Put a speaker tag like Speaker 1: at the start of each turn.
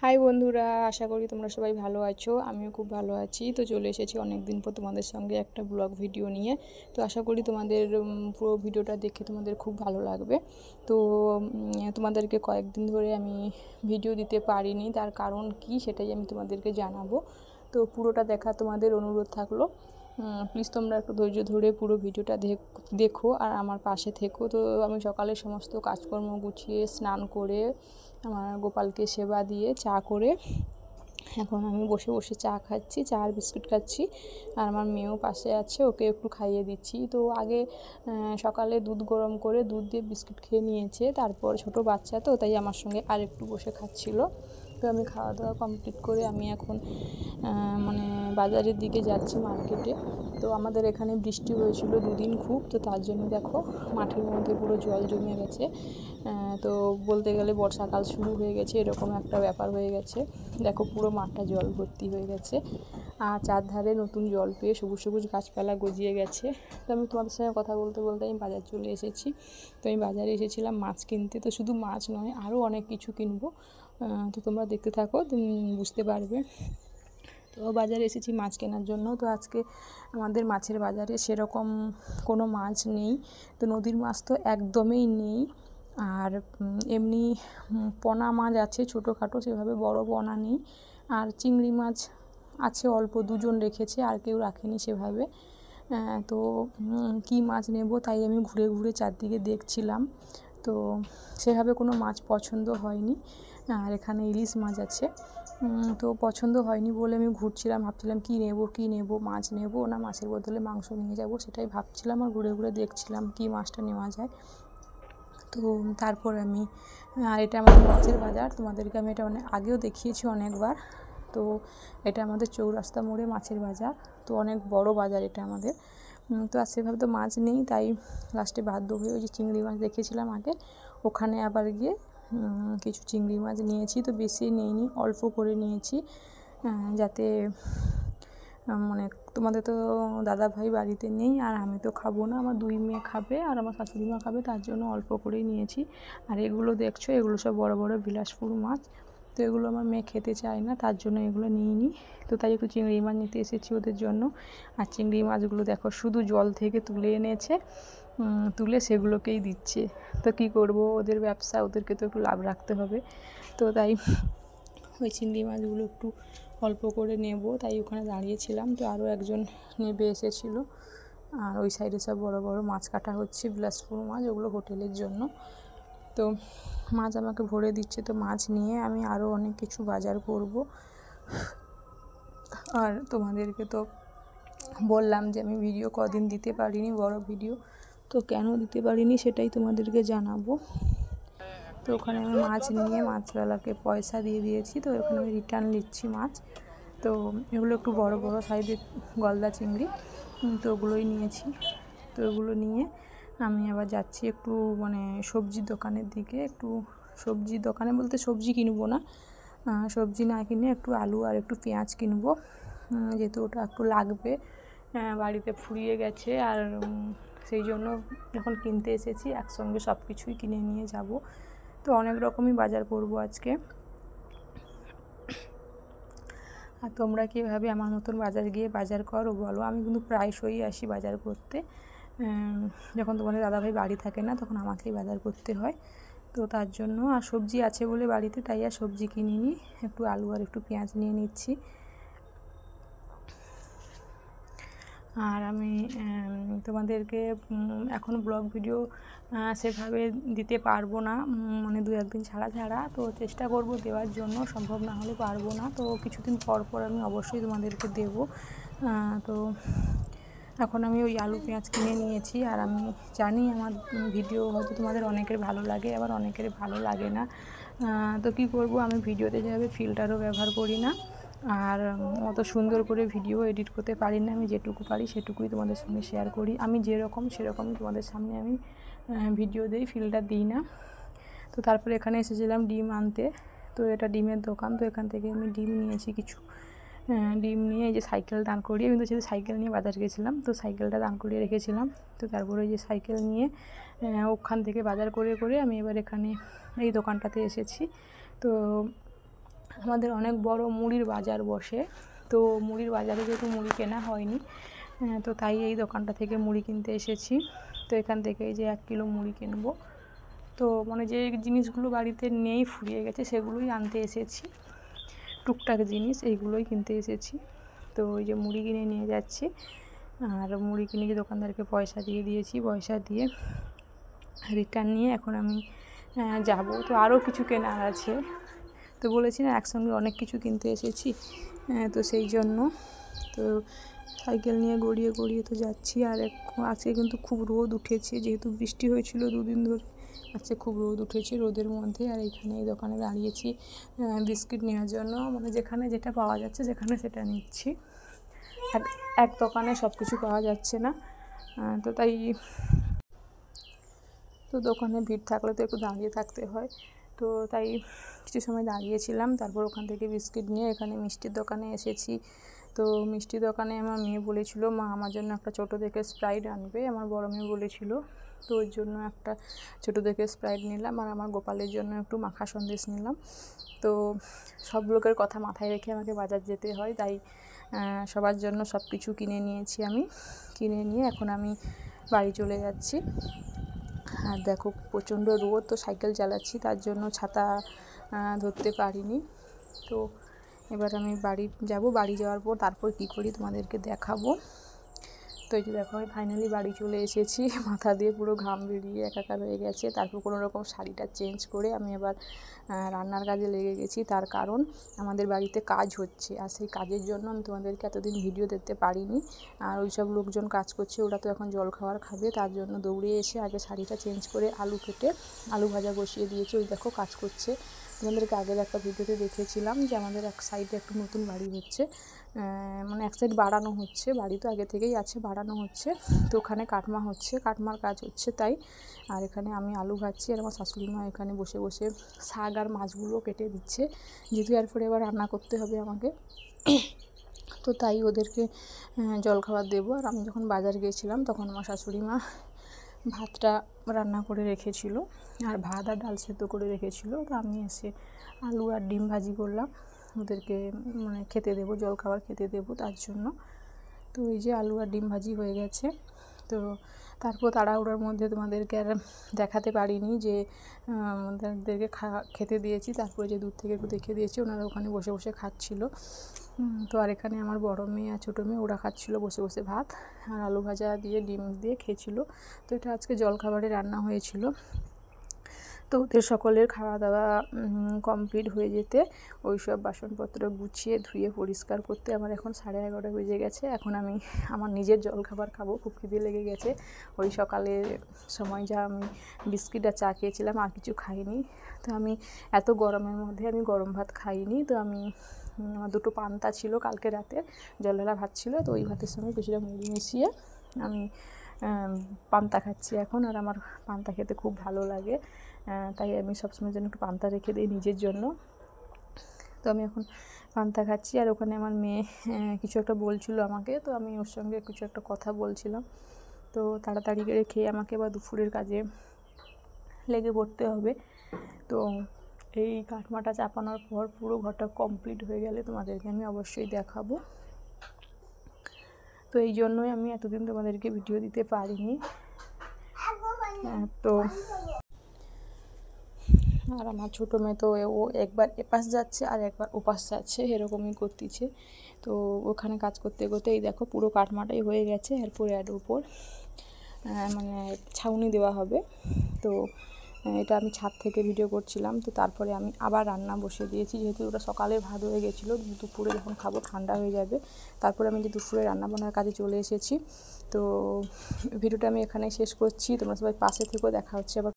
Speaker 1: High বন্ধুরা, আশা করি তোমরা সবাই ভালো আছো। আমিও খুব ভালো আছি। তো চলে এসেছি অনেক দিন পর তোমাদের সঙ্গে একটা ব্লগ ভিডিও নিয়ে। তো আশা করি তোমাদের পুরো ভিডিওটা দেখে তোমাদের খুব ভালো লাগবে। তো তোমাদেরকে কয়েকদিন ধরে আমি ভিডিও দিতে পারিনি, তার কারণ কি সেটাই আমি তোমাদেরকে জানাবো। তো পুরোটা দেখা তোমাদের অনুরোধ থাকলো। প্লিজ তোমরা একটু ধৈর্য ধরে পুরো ভিডিওটা দেখো আর আমার পাশে থেকো। তো আমি সকালে সমস্ত কাজকর্ম গুছিয়ে স্নান করে আমার গোপালকে সেবা দিয়ে চা করে এখন আমি বসে বসে চা খাচ্ছি, চা আর বিস্কুট খাচ্ছি। আর আমার মেয়েও পাশে আছে, ওকে একটু খাইয়ে দিচ্ছি। তো আগে সকালে দুধ গরম করে দুধ দিয়ে বিস্কুট খেয়ে নিয়েছে, তারপর ছোটো বাচ্চা তো তাই আমার সঙ্গে আর একটু বসে খাচ্ছিল। তো আমি খাওয়া দাওয়া কমপ্লিট করে আমি এখন বাজারের দিকে যাচ্ছি, মার্কেটে। তো আমাদের এখানে বৃষ্টি হয়েছিল দুদিন খুব, তো তার জন্য দেখো মাঠের মধ্যে পুরো জল জমে গেছে। তো বলতে গেলে বর্ষাকাল শুরু হয়ে গেছে, এরকম একটা ব্যাপার হয়ে গেছে। দেখো পুরো মাঠটা জল ভর্তি হয়ে গেছে, আর চারধারে নতুন জল পেয়ে সবুজ সবুজ গাছপালা গজিয়ে গেছে। তো আমি তোমাদের সঙ্গে কথা বলতে বলতে আমি বাজার চলে এসেছি। তো আমি বাজারে এসেছিলাম মাছ কিনতে। তো শুধু মাছ নয়, আরও অনেক কিছু কিনবো। তো তোমরা দেখতে থাকো, বুঝতে পারবে। তো বাজারে এসেছি মাছ কেনার জন্য। তো আজকে আমাদের মাছের বাজারে সেরকম কোনো মাছ নেই। তো নদীর মাছ তো একদমই নেই। আর এমনি পোনা মাছ আছে ছোটোখাটো, সেভাবে বড় পোনা নেই। আর চিংড়ি মাছ আছে অল্প, দুজন রেখেছে, আর কেউ রাখেনি সেভাবে। তো কী মাছ নেব তাই আমি ঘুরে ঘুরে চারদিকে দেখছিলাম। তো সেভাবে কোনো মাছ পছন্দ হয়নি। আর এখানে ইলিশ মাছ আছে, তো পছন্দ হয়নি বলে আমি ঘুরছিলাম, ভাবছিলাম কী নেব, মাছ নেব না মাছের বদলে মাংস নিয়ে যাব, সেটাই ভাবছিলাম আর ঘুরে ঘুরে দেখছিলাম কী মাছটা নেওয়া যায়। তো তারপর আর এটা আমাদের মাছের বাজার, তোমাদেরকে আমি এটা আগেও দেখিয়েছি অনেকবার। তো এটা আমাদের চৌরাস্তা মোড়ে মাছের বাজার। তো অনেক বড় বাজার এটা আমাদের। তো আর সেভাবে তো মাছ নেই, তাই লাস্টে বাধ্য হয়ে ওই যে চিংড়ি মাছ দেখেছিলাম আগে, ওখানে আবার গিয়ে কিছু চিংড়ি মাছ নিয়েছি। তো বেশি নিইনি, অল্প করে নিয়েছি, যাতে তোমাদের তো দাদা ভাই বাড়িতে নেই, আর আমি তো খাবো না, আমার দুই মেয়ে খাবে আর আমার শাশুড়ি মা খাবে, তার জন্য অল্প করেই নিয়েছি। আর এগুলো দেখছো, এগুলো সব বড় বড় বিলাসপুর মাছ। তো এগুলো আমার মেয়ে খেতে চায় না, তার জন্য এগুলো নিইনি। তো তাই একটু চিংড়ি মাছ নিতে এসেছি ওদের জন্য। আর চিংড়ি মাছগুলো দেখো শুধু জল থেকে তুলে এনেছে, তুলে সেগুলোকেই দিচ্ছে। তো কী করবো, ওদের ব্যবসা, ওদেরকে তো একটু লাভ রাখতে হবে। তো তাই ওই চিংড়ি মাছগুলো একটু অল্প করে নেব, তাই ওখানে দাঁড়িয়েছিলাম। তো আরও একজন নেবে এসেছিলো। আর ওই সাইডে সব বড় বড় মাছ কাটা হচ্ছে, বিলাসপুর মাছ, ওগুলো হোটেলের জন্য। তো মাছ আমাকে ভরে দিচ্ছে। তো মাছ নিয়ে আমি আরও অনেক কিছু বাজার করব। আর তোমাদেরকে তো বললাম যে আমি ভিডিও কদিন দিতে পারিনি, বড় ভিডিও। তো কেন দিতে পারিনি সেটাই তোমাদেরকে জানাবো। তো ওখানে আমি মাছ নিয়ে মাছওয়ালাকে পয়সা দিয়ে দিয়েছি। তো ওখানে আমি রিটার্ন নিচ্ছি মাছ। তো এগুলো একটু বড় বড় সাইজের গলদা চিংড়ি, তো ওগুলোই নিয়েছি। তো ওগুলো নিয়ে আমি আবার যাচ্ছি একটু সবজির দোকানের দিকে। একটু সবজির দোকানে বলতে সবজি কিনবো না, সবজি না কিনে একটু আলু আর একটু পেঁয়াজ কিনবো, যেহেতু ওটা একটু লাগবে। বাড়িতে ফুরিয়ে গেছে, আর সেই জন্য যখন কিনতে এসেছি একসঙ্গে সব কিছুই কিনে নিয়ে যাব। তো অনেক রকমই বাজার করব আজকে। আর তোমরা কীভাবে আমার মতন বাজার গিয়ে বাজার করো বলো। আমি কিন্তু প্রায়শই আসি বাজার করতে। যখন তোমাদের দাদাভাই বাড়ি থাকে না, তখন আমাকেই বাজার করতে হয়। তো তার জন্য, আর সবজি আছে বলে বাড়িতে, তাই আর সবজি কিনিনি, একটু আলু আর একটু পেঁয়াজ নিয়ে নিচ্ছি। আর আমি তোমাদেরকে এখন ব্লগ ভিডিও সেভাবে দিতে পারবো না, দু একদিন ছাড়া। তো চেষ্টা করব দেওয়ার জন্য, সম্ভব না হলে পারবো না। তো কিছুদিন পর পর আমি অবশ্যই তোমাদেরকে দেব। তো এখন আমি ওই আলু পেঁয়াজ কিনে নিয়েছি। আর আমি জানি আমার ভিডিও হয়তো তোমাদের অনেকের ভালো লাগে, আবার অনেকের ভালো লাগে না। তো কী করব, আমি ভিডিওতে যেভাবে ফিল্টারও ব্যবহার করি না, আর অত সুন্দর করে ভিডিও এডিট করতে পারি না। আমি যেটুকু পারি সেটুকুই তোমাদের সঙ্গে শেয়ার করি। আমি যেরকম সেরকমই তোমাদের সামনে আমি ভিডিও দিই, ফিল্টার দিই না। তো তারপরে এখানে এসেছিলাম ডিম আনতে। তো এটা ডিমের দোকান। তো এখান থেকে আমি ডিম নিয়েছি কিছু। ডিম নিয়ে এই যে সাইকেল দাঁড় করিয়ে, আমি তো যেহেতু সাইকেল নিয়ে বাজার গেছিলাম, তো সাইকেলটা দাঁড় করিয়ে রেখেছিলাম। তো তারপরে ওই যে সাইকেল নিয়ে ওখান থেকে বাজার করে করে আমি এবার এখানে এই দোকানটাতে এসেছি। তো আমাদের অনেক বড় মুড়ির বাজার বসে। তো মুড়ির বাজারে যেহেতু মুড়ি কেনা হয়নি, তো তাই এই দোকানটা থেকে মুড়ি কিনতে এসেছি। তো এখান থেকে এই যে 1 কিলো মুড়ি কিনবো। তো মানে যে জিনিসগুলো বাড়িতে নেই, ফুরিয়ে গেছে, সেগুলোই আনতে এসেছি। টুকটাক জিনিস এইগুলোই কিনতে এসেছি। তো ওই যে মুড়ি কিনে নিয়ে যাচ্ছি, আর মুড়ি কিনে যে দোকানদারকে পয়সা দিয়ে দিয়েছি, পয়সা দিয়ে রিটার্ন নিয়ে এখন আমি যাব। তো আরও কিছু কেনার আছে, তো বলেছি না একসঙ্গে অনেক কিছু কিনতে এসেছি, তো সেই জন্য তো সাইকেল নিয়ে গড়িয়ে গড়িয়ে তো যাচ্ছি। আর আজকে কিন্তু খুব রোদ উঠেছে, যেহেতু বৃষ্টি হয়েছিল 2 দিন ধরে, আজকে খুব রোদ উঠেছে। রোদের মধ্যে আর এইখানে এই দোকানে দাঁড়িয়েছি বিস্কিট নেওয়ার জন্য, মানে যেখানে যেটা পাওয়া যাচ্ছে যেখানে সেটা নিচ্ছি। এক দোকানে সব কিছু পাওয়া যাচ্ছে না, তো তাই তো দোকানে ভিড় থাকলে তো একটু দাঁড়িয়ে থাকতে হয়। তো তাই কিছু সময় দাঁড়িয়েছিলাম, তারপর ওখান থেকে বিস্কিট নিয়ে এখানে মিষ্টির দোকানে এসেছি। তো মিষ্টির দোকানে আমার মেয়ে বলেছিল মা আমার জন্য একটা ছোটো দেখে স্প্রাইট আনবে, আমার বড় মেয়ে বলেছিল। তো ওর জন্য একটা ছোটো দেখে স্প্রাইট নিলাম, আর আমার গোপালের জন্য একটু মাখা সন্দেশ নিলাম। তো সব লোকের কথা মাথায় রেখে আমাকে বাজার যেতে হয়, তাই সবার জন্য সব কিছু কিনে নিয়েছি আমি। কিনে নিয়ে এখন আমি বাড়ি চলে যাচ্ছি। আর দেখো প্রচণ্ড রোদ, তো সাইকেল চালাচ্ছি, তার জন্য ছাতা ধরতে পারিনি। তো এবার আমি বাড়ি যাব, বাড়ি যাওয়ার পর তারপর কী করি তোমাদেরকে দেখাবো। তো এই যে দেখো আমি ফাইনালি বাড়ি চলে এসেছি, মাথা দিয়ে পুরো ঘাম বেরিয়ে একাকার হয়ে গেছে। তারপর কোনো রকম শাড়িটা চেঞ্জ করে আমি এবার রান্নার কাজে লেগে গেছি। তার কারণ আমাদের বাড়িতে কাজ হচ্ছে, আর সেই কাজের জন্য আমি তোমাদেরকে এতদিন ভিডিও দিতে পারিনি। আর ওই সব লোকজন কাজ করছে, ওরা তো এখন জলখাবার খাবে, তার জন্য দৌড়ে এসে আগে শাড়িটা চেঞ্জ করে আলু কেটে আলু ভাজা বসিয়ে দিয়েছি। ওই দেখো কাজ করছে, তোমাদেরকে আগের একটা ভিডিওতে দেখেছিলাম যে আমাদের এক সাইডে একটু নতুন বাড়ি হচ্ছে, মানে এক সাইড বাড়ানো হচ্ছে, বাড়ি তো আগে থেকেই আছে, বাড়ানো হচ্ছে। তো ওখানে কাটমা হচ্ছে, কাটমার কাজ হচ্ছে তাই। আর এখানে আমি আলু ভাজছি, আর আমার শাশুড়ি মা এখানে বসে বসে শাক আর মাছগুলো কেটে দিচ্ছে, যেহেতু এরপরে এবার রান্না করতে হবে আমাকে। তো তাই ওদেরকে জলখাবার দেবো। আর আমি যখন বাজার গিয়েছিলাম তখন আমার শাশুড়ি মা ভাতটা রান্না করে রেখেছিল, আর ভাত আর ডাল সেদ্ধ করে রেখেছিল। তো আমি এসে আলু আর ডিম ভাজি করলাম, ওদেরকে মানে খেতে দেবো, জলখাবার খেতে দেবো তার জন্য। তো এই যে আলু আর ডিম ভাজি হয়ে গেছে। তো তারপর তাড়াহুড়োর মধ্যে তোমাদেরকে আর দেখাতে পারিনি যে ওদেরকে খেতে দিয়েছি। তারপরে যে দূর থেকে একটু দেখে দিয়েছি, ওনারা ওখানে বসে বসে খাচ্ছিল। তো আর এখানে আমার বড় মেয়ে আর ছোটো মেয়ে ওরা খাচ্ছিলো বসে বসে ভাত, আর আলু ভাজা দিয়ে ডিম দিয়ে খেয়েছিল। তো এটা আজকে জলখাবারে রান্না হয়েছিল। তো ওদের সকলের খাওয়া দাওয়া কমপ্লিট হয়ে যেতে ওই সব বাসনপত্র গুছিয়ে ধুয়ে পরিষ্কার করতে আমার এখন 11:30 বেজে গেছে। এখন আমি আমার নিজের জলখাবার খাবো, খুব খিদে লেগে গেছে। ওই সকালের সময় যা আমি বিস্কিট আর চা খেয়েছিলাম, আর কিছু খাইনি। তো আমি এত গরমের মধ্যে আমি গরম ভাত খাইনি। তো আমি আমার 2টো পান্তা ছিল কালকে রাতে, জলঢালা ভাত ছিল, তো ওই ভাতের সঙ্গে কিছুটা মুড়ি মিশিয়ে আমি পান্তা খাচ্ছি এখন। আর আমার পান্তা খেতে খুব ভালো লাগে, তাই আমি সবসময়ের জন্য একটু পান্তা রেখে দিই নিজের জন্য। তো আমি এখন পান্তা খাচ্ছি। আর ওখানে আমার মেয়ে কিছু একটা বলছিল আমাকে, তো আমি ওর সঙ্গে কিছু একটা কথা বলছিলাম। তো তাড়াতাড়ি করে খেয়ে আমাকে এবার দুপুরের কাজে লেগে পড়তে হবে। তো এই কাটমাটা চাপানোর পর পুরো ঘরটা কমপ্লিট হয়ে গেলে তোমাদেরকে আমি অবশ্যই দেখাবো। তো এই জন্যই আমি এতদিন তোমাদেরকে ভিডিও দিতে পারিনি। তো আর আমার ছোটো মেয়ে তো ও একবার এপাশ যাচ্ছে আর একবার ওপাশ যাচ্ছে, এরকমই করতেছে। তো ওখানে কাজ করতে করতে এই দেখো পুরো কাটমাটাই হয়ে গেছে। এরপরে এর উপর মানে ছাউনি দেওয়া হবে। তো এটা আমি ছাদ থেকে ভিডিও করছিলাম। তো তারপরে আমি আবার রান্না বসিয়ে দিয়েছি, যেহেতু ওটা সকালে ভাত হয়ে গেছিলো, দুপুরে যখন খাবো ঠান্ডা হয়ে যাবে। তারপরে আমি যে দুপুরে রান্না বান্নার কাজে চলে এসেছি। তো ভিডিওটা আমি এখানে শেষ করছি, তোমরা সবাই পাশে থেকেও, দেখা হচ্ছে আবার।